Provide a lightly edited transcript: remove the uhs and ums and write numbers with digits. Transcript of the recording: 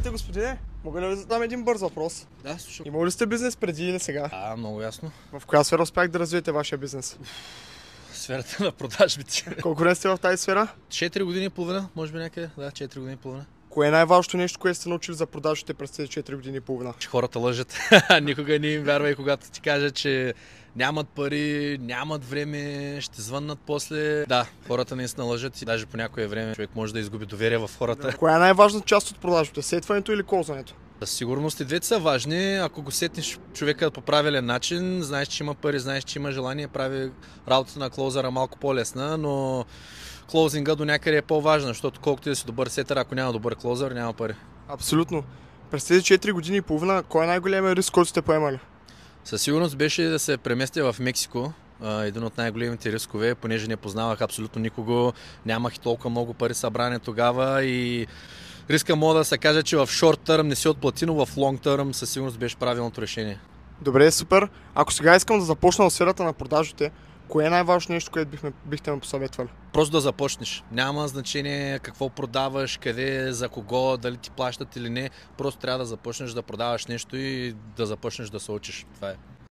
Здравейте, господине. Мога ли да ви задам един бърз въпрос? Да, слушам. Имали ли сте бизнес преди или сега? Много ясно. В коя сфера успях да развиете вашия бизнес? Сферата на продажбите. Колко време сте в тази сфера? 4 години и половина, може би някъде. Да, 4 години и половина. Кое е най-важното нещо, което сте научили за продажите през тези 4 години и половина? Че хората лъжат. Никога не им вярвай, когато ти кажат, че нямат пари, нямат време, ще звъннат после. Да, хората наистина лъжат и даже по някое време човек може да изгуби доверие в хората. Коя е най-важната част от продажите? Сетването или колзването? Със сигурност и двете са важни. Ако го сетнеш човека по правилен начин, знаеш, че има пари, знаеш, че има желание, прави работата на клоузъра малко по-лесна, но клоузинга до някъде е по-важна, защото колкото и да си добър сетър, ако няма добър клоузър, няма пари. Абсолютно. През тези 4 години и половина, кой е най-големият риск, който сте поемали? Със сигурност беше да се преместя в Мексико. Един от най-големите рискове, понеже не познавах абсолютно никого, нямах и толкова много пари събрани тогава и риска мога да се каже, че в шорт търм не си отплати, но в лонг търм със сигурност беше правилното решение. Добре, супер. Ако сега искам да започна в сферата на продажите, кое е най-важното нещо, което бихте ме посъветвали? Просто да започнеш. Няма значение какво продаваш, къде, за кого, дали ти плащат или не. Просто трябва да започнеш да продаваш нещо и да започнеш да се учиш. Това е.